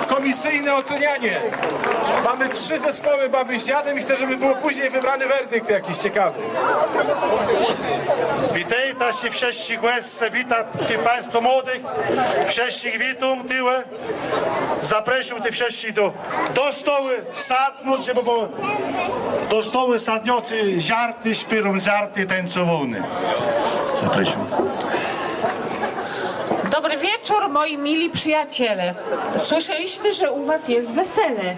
Komisyjne ocenianie. Mamy 3 zespoły baby z dziadem i chcę, żeby było później wybrany werdykt jakiś ciekawy. Witajcie wszystkich łezce, witajcie Państwo młodych, wszystkich witam tyłe. Zapraszam tych wszystkich do stołu sadnąć, żeby było do stołu sadniący żarty, śpiewą żarty tańcowone. Zapraszam. Dobry wieczór, moi mili przyjaciele. Słyszeliśmy, że u was jest wesele,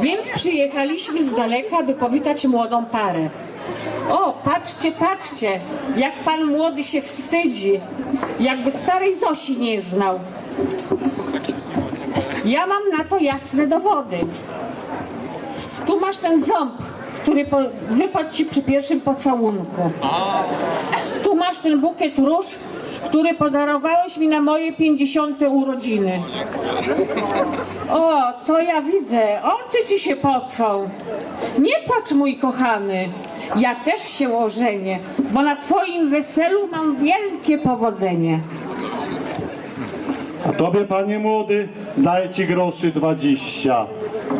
więc przyjechaliśmy z daleka, by powitać młodą parę. O, patrzcie, patrzcie, jak pan młody się wstydzi, jakby starej Zosi nie znał. Ja mam na to jasne dowody. Tu masz ten ząb, który wypadł ci przy pierwszym pocałunku. Tu masz ten bukiet róż, który podarowałeś mi na moje 50. urodziny. O, co ja widzę? Oczy ci się pocą. Nie płacz, mój kochany. Ja też się ożenię, bo na twoim weselu mam wielkie powodzenie. A tobie, panie młody, daję ci groszy 20,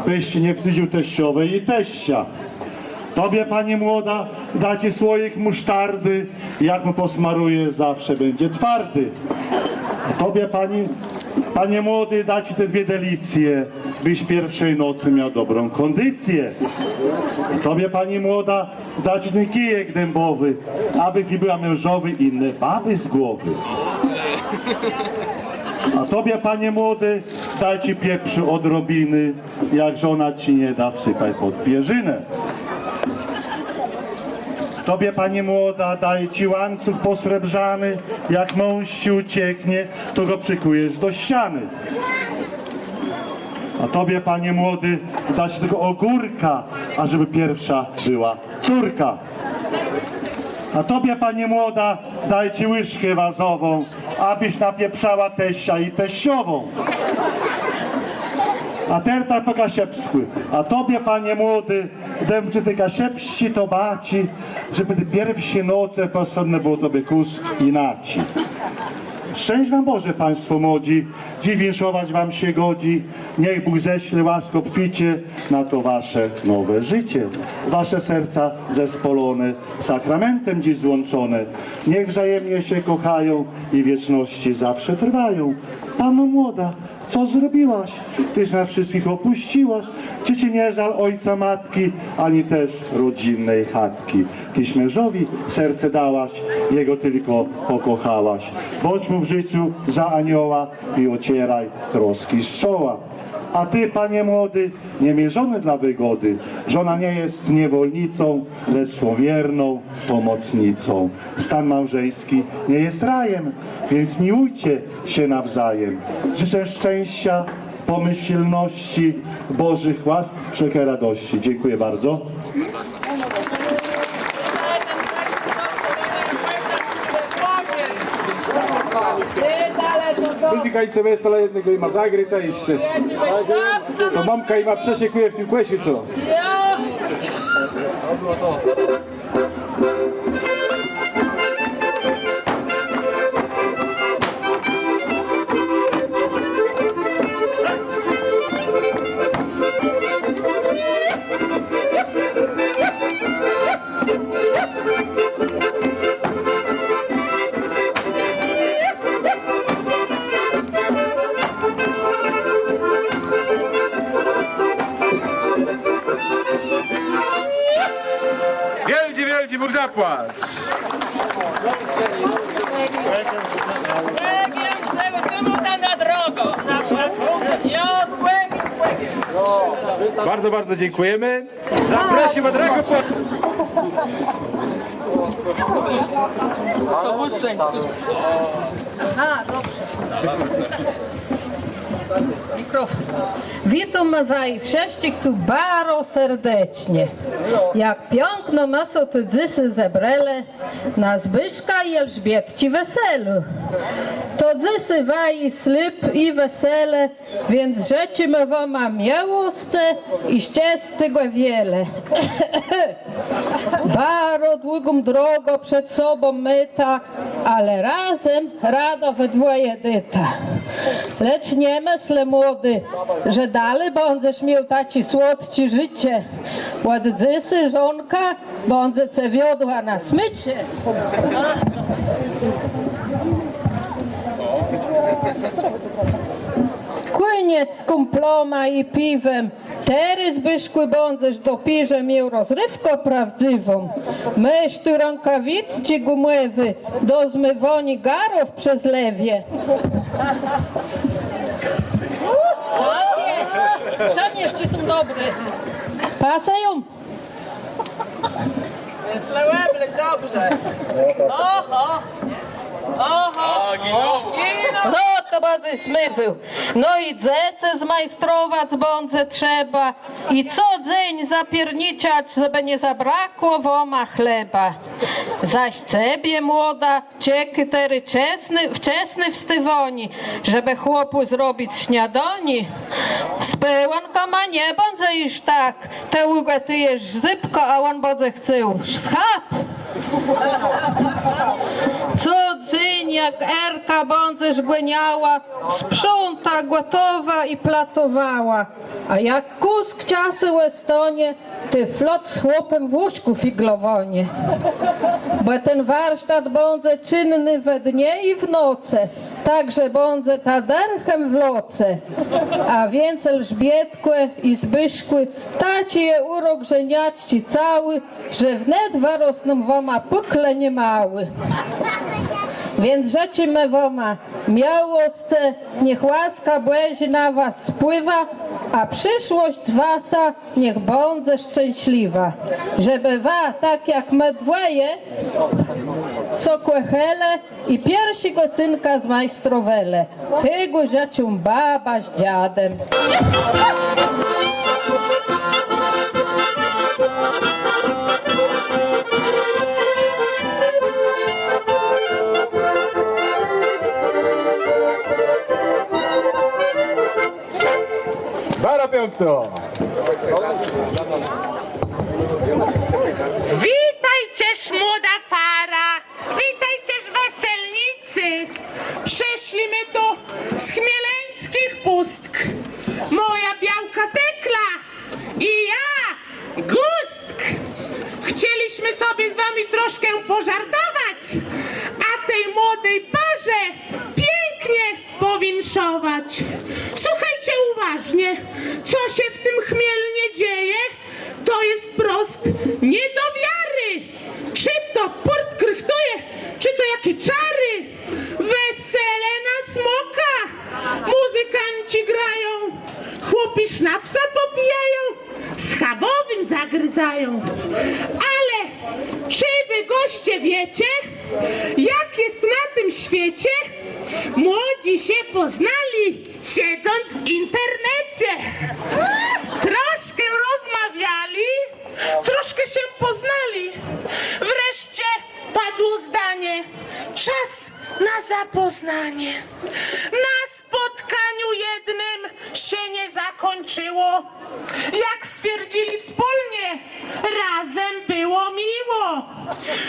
byś nie wstydził teściowej i teścia. Tobie, pani młoda, da ci słoik musztardy, jak mu posmaruje, zawsze będzie twardy. A tobie, panie młody, da ci te 2 delicje, byś pierwszej nocy miał dobrą kondycję. A tobie, pani młoda, da ci ten kijek dębowy, aby ci była mężowy inne baby z głowy. A tobie, panie młody, daj ci pieprzu odrobiny, jak żona ci nie da, wsypaj pod pierzynę. Tobie, pani młoda, daje ci łańcuch posrebrzany, jak mąż ci ucieknie, to go przykujesz do ściany. A tobie, panie młody, da ci tego ogórka, ażeby pierwsza była córka. A tobie, pani młoda, daj ci łyżkę wazową, abyś napieprzała teścia i teściową. A terta po kasiepsku. A tobie, panie młody, dam ci te kasiepści to baci, żeby te pierwsze noce posłodne było tobie kus i naci. Szczęść wam Boże, państwo młodzi, dziś winszować wam się godzi, niech Bóg ześle łaskę obficie na to wasze nowe życie. Wasze serca zespolone, sakramentem dziś złączone, niech wzajemnie się kochają i wieczności zawsze trwają. Panno młoda, co zrobiłaś? Tyś nas wszystkich opuściłaś. Czy ci nie żal ojca, matki, ani też rodzinnej chatki? Tyś mężowi serce dałaś, jego tylko pokochałaś. Bądź mu w życiu za anioła i ocieraj troski z czoła. A ty, panie młody, nie mierzony dla wygody. Żona nie jest niewolnicą, lecz słowierną pomocnicą. Stan małżeński nie jest rajem, więc miłujcie się nawzajem. Życzę szczęścia, pomyślności, Bożych łask, wszelkiej radości. Dziękuję bardzo. Wyzykajcie sobie stale jednego i ma zagryta jeszcze. Co mamka i ma przesiekuje w tym kłesiu, co? Wielki Bóg zapłać! Bardzo, bardzo dziękujemy. Zapraszamy drogą po... Witam was wszystkich tu bardzo serdecznie. Jak piękno maso te dzysy zebrele na Zbyszka i Elżbietci weselu. To dzysy waj slip i wesele, więc życzymy wam miłosce i szczęścia wiele. Bardzo długą drogą przed sobą myta, ale razem rado we dwoje dyta. Lecz nie myślę, młody, że dalej będziesz miał taci słodci życie. Ładdzysy żonka będzie cię wiodła na smycie. Koniec z kumploma i piwem. Teraz Zbyszku będziesz do pirze miał rozrywkę prawdziwą. Myś tu rękawiczki gumowe do zmywoni garów przez lewie. Tacie, czemu jeszcze są dobre? Pasają? Słyszałem, dobrze. Oho! Oho! No to będzie smywył. No i dzece zmajstrować będzie trzeba i co dzień zapierniczać, żeby nie zabrakło woma chleba. Zaś ciebie, młoda, cieky tery wczesny wstywoni, żeby chłopu zrobić śniadani. Z pełankama nie będzie iż tak, te ugatujesz zypko, a on będzie chciał schab. Co dzień jak Erka będziesz głeniała, sprząta, gotowa i platowała. A jak kusk ciasy łestonie, ty flot z chłopem w łóżku figlowonie. Bo ten warsztat będzie czynny we dnie i w noce, także będzie taderchem w loce. A więc Elżbietkę i Zbyszkły, taci je urok żeniać ci cały, że wnet warosną woma pukle nie mały. Więc rzeczy me woma, miałosce, niech łaska Błezi na was spływa, a przyszłość wasa niech będzie szczęśliwa. Żeby wa, tak jak me dwoje, sokłechele i pierwszego synka zmajstrowele. Tego rzeczą baba z dziadem. Bara piękno! Witajcież młoda para, witajcież weselnicy. Przyszliśmy tu z chmieleńskich pustk. Moja białka Tekla i ja, Gustk. Chcieliśmy sobie z wami troszkę pożartować, a tej młodej parze pięknie powinszować. Słuchajcie uważnie, co się w tym Chmielnie dzieje, to jest wprost nie do wiary. Czy to port krychtuje, czy to jakie czary? Wesele na smoka, muzykanci grają, chłopi sznapsa popijają, schabowym zagryzają. Ale czy wy goście wiecie, jak jest na tym świecie? Młodzi się poznali, siedząc w internecie. Troszkę rozmawiali, troszkę się poznali. Wreszcie padło zdanie, czas na zapoznanie. Na spotkaniu jednym się nie zakończyło. Jak stwierdzili wspólnie, razem było miło.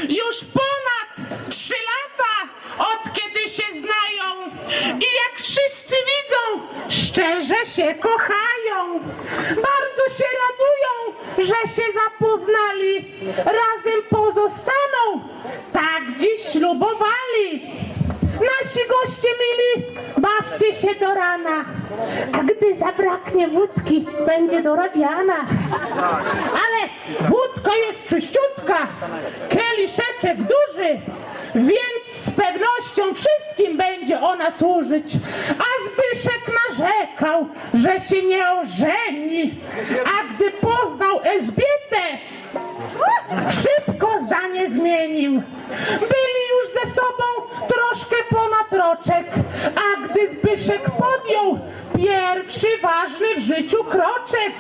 Już ponad 3 lata, od kiedy się znają i jak wszyscy widzą, szczerze się kochają. Bardzo się radują, że się zapoznali, razem pozostaną, tak dziś ślubowali. Nasi goście mili, bawcie się do rana, a gdy zabraknie wódki, będzie dorabiana. Ale wódka jest czyściutka, kieliszeczek duży, więc z pewnością wszystkim będzie ona służyć. A Zbyszek narzekał, że się nie ożeni, a gdy poznał Elżbietę, szybko zdanie zmienił. Byli już ze sobą troszkę ponad roczek, a gdy Zbyszek podjął pierwszy ważny w życiu kroczek,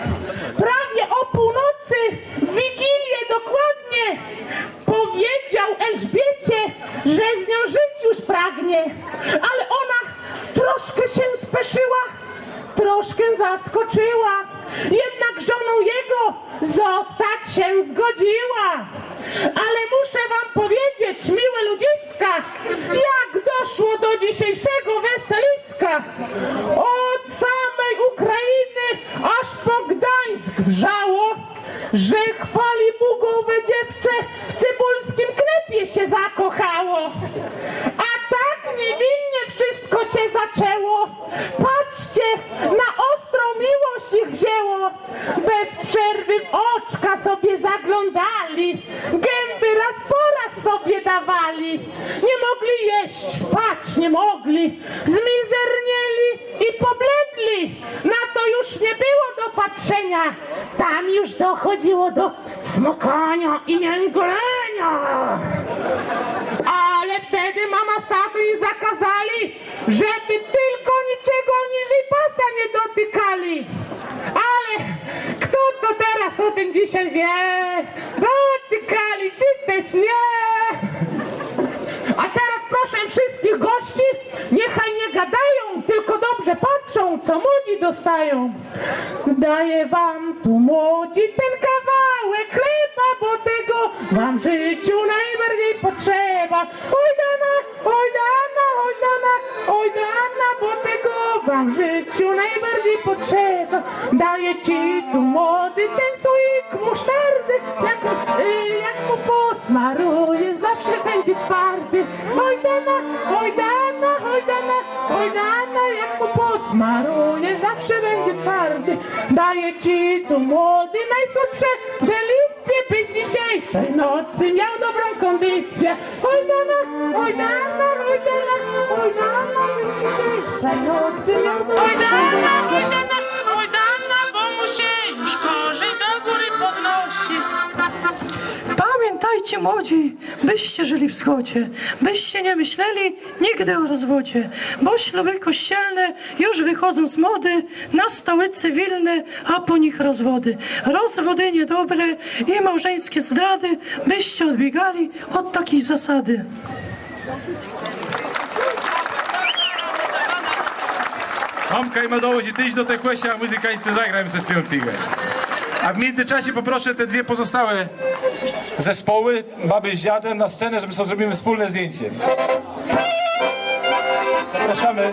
prawie o północy, w Wigilię dokładnie, powiedział Elżbiecie, że z nią żyć już pragnie, ale ona troszkę się speszyła, troszkę zaskoczyła, jednak żoną jego zostać się zgodziła. Ale muszę wam powiedzieć, miłe ludziska, jak doszło do dzisiejszego weseliska. że chwali Bogowe dziewczę w cybulskim knepie się zakochało. A tak niewinnie wszystko się zaczęło. Patrzcie, na ostrą miłość ich wzięło. Bez przerwy w oczka sobie zaglądali, gęby raz po raz sobie dawali. Nie mogli jeść, spać nie mogli, zmizernieli i pobledli. Na to już nie było do patrzenia, tam już dochodziło do smokania i jęglenia. Ale wtedy mama z tatą jej zakazali, żeby tylko niczego niżej pasa nie dotykali. Ale kto to teraz o tym dzisiaj wie? Dotykali, czy też nie? A teraz proszę wszystkich gości, niechaj nie gadają, tylko dobrze patrzą, co młodzi dostają. Daję wam tu młodzi ten kawałek chleba, bo tego wam w życiu najbardziej potrzeba. Oj dana, oj dana, oj dana, oj dana, bo tego wam w życiu najbardziej potrzeba. Daję ci tu młody ten słoik musztardy, jak mu posmaruję, zawsze będzie twardy. Oj dana, oj dana, oj dana, oj dana, jak mu posmaruję, zawsze będzie twardy. Daję ci tu młody najsłodsze delicje, byś dzisiejszej nocy miał dobrą kondycję. Oj dana, oj dana, oj dana, oj dana, byś dzisiejszej nocy miał dobrą kondycję. Oj dana, bo mu się już gorzej do góry podnosi. Pamiętajcie, młodzi, byście żyli w zgodzie, byście nie myśleli nigdy o rozwodzie, bo śluby kościelne już wychodzą z mody, na stoły cywilne, a po nich rozwody. Rozwody niedobre i małżeńskie zdrady, byście odbiegali od takiej zasady. Mamka ima dowozi, ty idź do tej kłesia, a muzykańcy zagrają ze śpiątligę. A w międzyczasie poproszę te dwie pozostałe zespoły, baby z dziadem, na scenę, żeby sobie zrobimy wspólne zdjęcie. Zapraszamy.